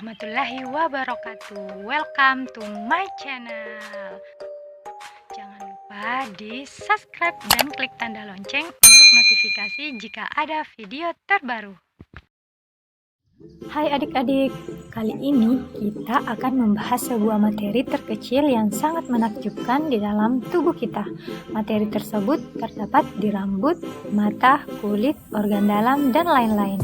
warahmatullahi wabarakatuh. Welcome to my channel. Jangan lupa di subscribe dan klik tanda lonceng untuk notifikasi jika ada video terbaru. Hai adik-adik, kali ini kita akan membahas sebuah materi terkecil yang sangat menakjubkan di dalam tubuh kita. Materi tersebut terdapat di rambut, mata, kulit, organ dalam, dan lain-lain.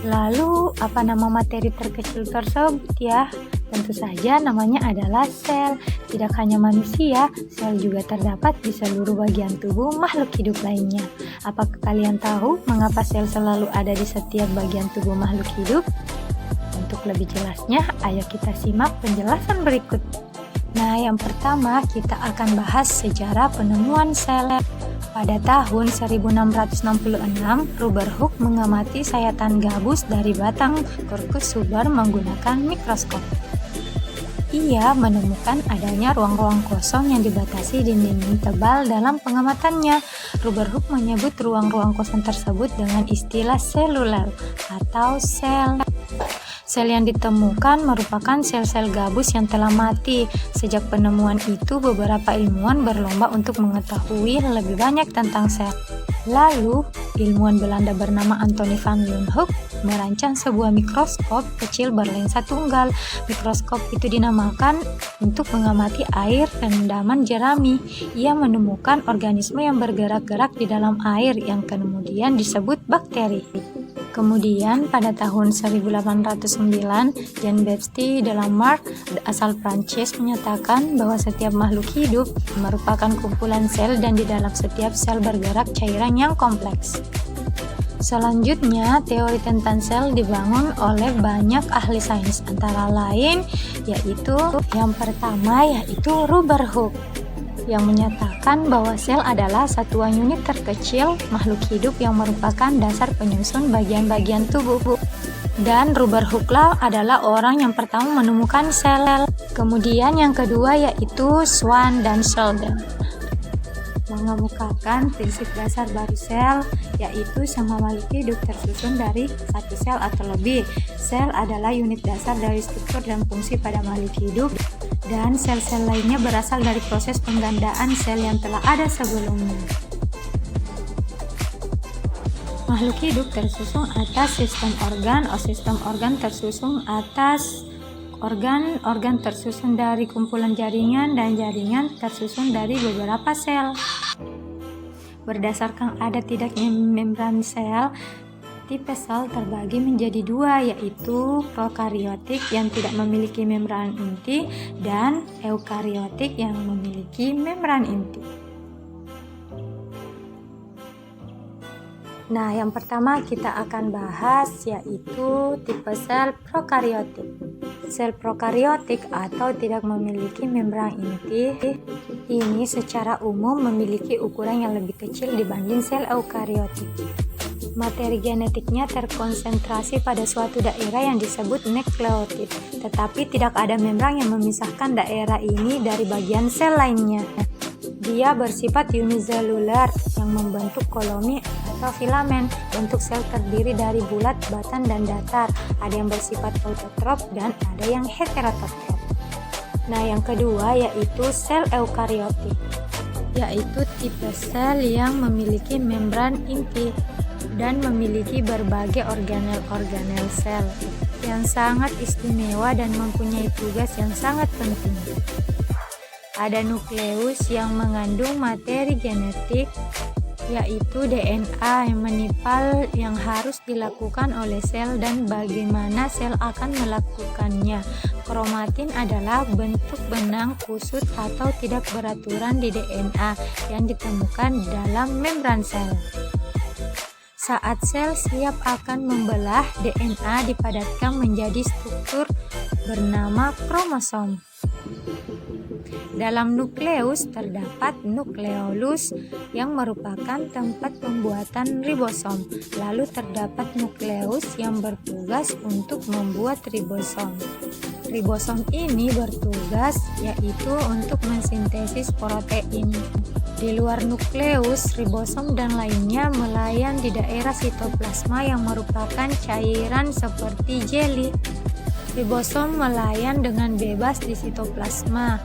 Lalu, apa nama materi terkecil tersebut ya? Tentu saja namanya adalah sel. Tidak hanya manusia, sel juga terdapat di seluruh bagian tubuh makhluk hidup lainnya. Apakah kalian tahu mengapa sel selalu ada di setiap bagian tubuh makhluk hidup? Untuk lebih jelasnya, ayo kita simak penjelasan berikut. Nah, yang pertama kita akan bahas sejarah penemuan sel. Pada tahun 1666, Robert Hooke mengamati sayatan gabus dari batang Quercus subur menggunakan mikroskop. Ia menemukan adanya ruang-ruang kosong yang dibatasi dinding tebal dalam pengamatannya. Robert Hooke menyebut ruang-ruang kosong tersebut dengan istilah seluler atau sel. Sel yang ditemukan merupakan sel-sel gabus yang telah mati. Sejak penemuan itu, beberapa ilmuwan berlomba untuk mengetahui lebih banyak tentang sel. Lalu, ilmuwan Belanda bernama Antonie van Leeuwenhoek merancang sebuah mikroskop kecil berlensa tunggal. Mikroskop itu dinamakan untuk mengamati air rendaman jerami. Ia menemukan organisme yang bergerak-gerak di dalam air yang kemudian disebut bakteri. Kemudian pada tahun 1809, Jean-Baptiste Delamare asal Prancis menyatakan bahwa setiap makhluk hidup merupakan kumpulan sel dan di dalam setiap sel bergerak cairan yang kompleks. Selanjutnya, teori tentang sel dibangun oleh banyak ahli sains, antara lain yaitu yang pertama yaitu Robert Hooke yang menyatakan bahwa sel adalah satuan unit terkecil makhluk hidup yang merupakan dasar penyusun bagian-bagian tubuh. Dan Robert Hooke adalah orang yang pertama menemukan sel. Kemudian yang kedua yaitu Swan dan Sheldon mengemukakan prinsip dasar baru sel, yaitu semua makhluk hidup tersusun dari satu sel atau lebih. Sel adalah unit dasar dari struktur dan fungsi pada makhluk hidup, dan sel-sel lainnya berasal dari proses penggandaan sel yang telah ada sebelumnya. Makhluk hidup tersusun atas sistem organ tersusun atas organ tersusun dari kumpulan jaringan, dan jaringan tersusun dari beberapa sel. Berdasarkan ada tidaknya membran sel, tipe sel terbagi menjadi dua, yaitu prokariotik yang tidak memiliki membran inti dan eukariotik yang memiliki membran inti. Nah, yang pertama kita akan bahas yaitu tipe sel prokariotik. Sel prokariotik atau tidak memiliki membran inti ini secara umum memiliki ukuran yang lebih kecil dibanding sel eukariotik. Materi genetiknya terkonsentrasi pada suatu daerah yang disebut nukleotid, tetapi tidak ada membran yang memisahkan daerah ini dari bagian sel lainnya. Dia bersifat uniseluler yang membentuk koloni atau filamen. Bentuk sel terdiri dari bulat, batan, dan datar. Ada yang bersifat autotrof dan ada yang heterotrof. Nah, yang kedua yaitu sel eukariotik, yaitu tipe sel yang memiliki membran inti dan memiliki berbagai organel-organel sel yang sangat istimewa dan mempunyai tugas yang sangat penting. Ada nukleus yang mengandung materi genetik, yaitu DNA yang menipal yang harus dilakukan oleh sel dan bagaimana sel akan melakukannya. Kromatin adalah bentuk benang kusut atau tidak beraturan di DNA yang ditemukan dalam membran sel. Saat sel siap akan membelah, DNA dipadatkan menjadi struktur bernama kromosom. Dalam nukleus terdapat nukleolus yang merupakan tempat pembuatan ribosom. Lalu terdapat nukleus yang bertugas untuk membuat ribosom. Ribosom ini bertugas yaitu untuk mensintesis protein. Di luar nukleus, ribosom dan lainnya melayan di daerah sitoplasma yang merupakan cairan seperti jeli. Ribosom melayang dengan bebas di sitoplasma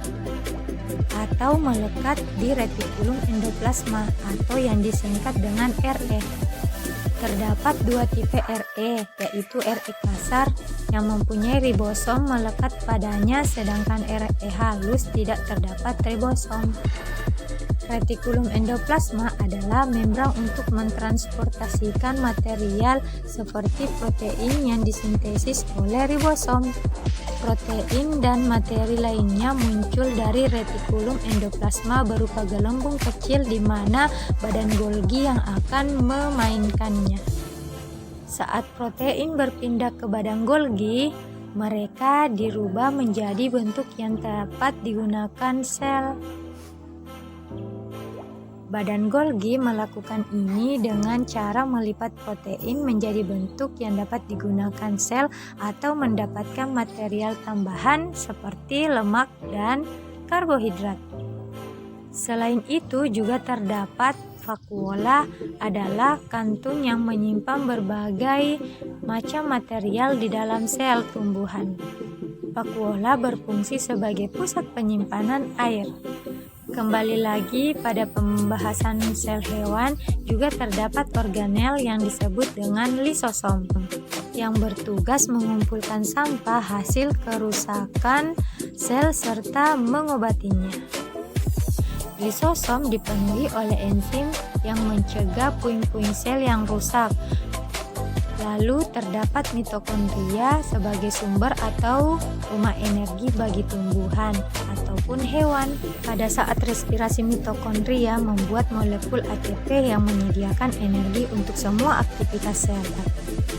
atau melekat di retikulum endoplasma atau yang disingkat dengan RE. Terdapat dua tipe RE, yaitu RE kasar yang mempunyai ribosom melekat padanya, sedangkan RE halus tidak terdapat ribosom. Retikulum endoplasma adalah membran untuk mentransportasikan material seperti protein yang disintesis oleh ribosom. Protein dan materi lainnya muncul dari retikulum endoplasma berupa gelembung kecil di mana badan Golgi yang akan memainkannya. Saat protein berpindah ke badan Golgi, mereka dirubah menjadi bentuk yang dapat digunakan sel. Badan Golgi melakukan ini dengan cara melipat protein menjadi bentuk yang dapat digunakan sel atau mendapatkan material tambahan seperti lemak dan karbohidrat. Selain itu juga terdapat vakuola, adalah kantung yang menyimpan berbagai macam material di dalam sel tumbuhan. Vakuola berfungsi sebagai pusat penyimpanan air. Kembali lagi pada pembahasan sel hewan, juga terdapat organel yang disebut dengan lisosom yang bertugas mengumpulkan sampah hasil kerusakan sel serta mengobatinya. Lisosom dipenuhi oleh enzim yang mencegah puing-puing sel yang rusak. Lalu terdapat mitokondria sebagai sumber atau rumah energi bagi tumbuhan ataupun hewan. Pada saat respirasi, mitokondria membuat molekul ATP yang menyediakan energi untuk semua aktivitas sel.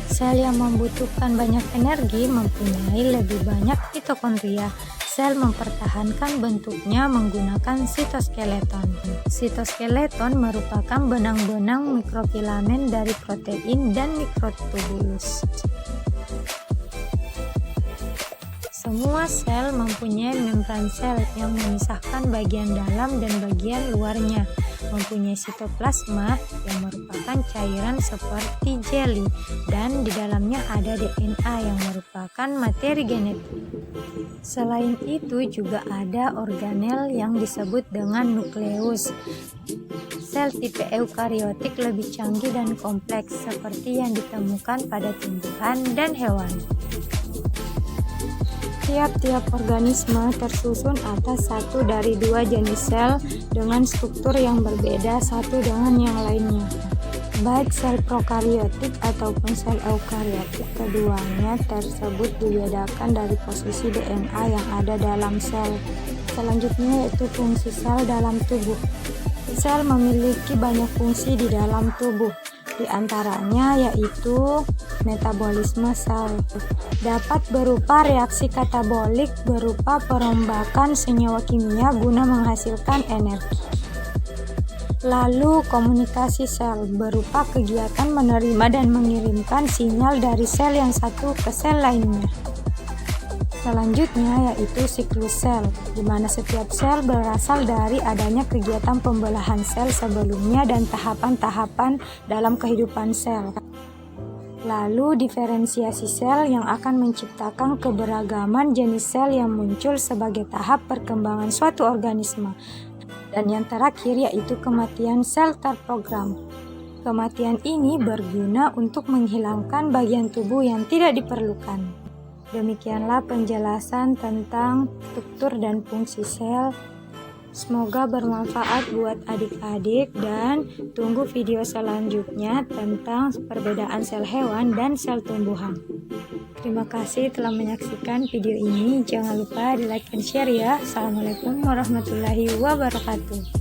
Sel yang membutuhkan banyak energi mempunyai lebih banyak mitokondria. Sel mempertahankan bentuknya menggunakan sitoskeleton. Sitoskeleton merupakan benang-benang mikrofilamen dari protein dan mikrotubulus. Semua sel mempunyai membran sel yang memisahkan bagian dalam dan bagian luarnya. Mempunyai sitoplasma yang merupakan cairan seperti jeli, dan di dalamnya ada DNA yang merupakan materi genetik. Selain itu juga ada organel yang disebut dengan nukleus. Sel tipe eukariotik lebih canggih dan kompleks seperti yang ditemukan pada tumbuhan dan hewan. Tiap-tiap organisme tersusun atas satu dari dua jenis sel dengan struktur yang berbeda satu dengan yang lainnya. Baik sel prokariotik ataupun sel eukariotik, keduanya tersebut dibedakan dari posisi DNA yang ada dalam sel. Selanjutnya yaitu fungsi sel dalam tubuh. Sel memiliki banyak fungsi di dalam tubuh. Di antaranya yaitu metabolisme sel. Dapat berupa reaksi katabolik berupa perombakan senyawa kimia guna menghasilkan energi. Lalu komunikasi sel berupa kegiatan menerima dan mengirimkan sinyal dari sel yang satu ke sel lainnya. Selanjutnya yaitu siklus sel, di mana setiap sel berasal dari adanya kegiatan pembelahan sel sebelumnya dan tahapan-tahapan dalam kehidupan sel. Lalu diferensiasi sel yang akan menciptakan keberagaman jenis sel yang muncul sebagai tahap perkembangan suatu organisme. Dan yang terakhir yaitu kematian sel terprogram. Kematian ini berguna untuk menghilangkan bagian tubuh yang tidak diperlukan. Demikianlah penjelasan tentang struktur dan fungsi sel. Semoga bermanfaat buat adik-adik dan tunggu video selanjutnya tentang perbedaan sel hewan dan sel tumbuhan. Terima kasih telah menyaksikan video ini. Jangan lupa di like dan share ya. Assalamualaikum warahmatullahi wabarakatuh.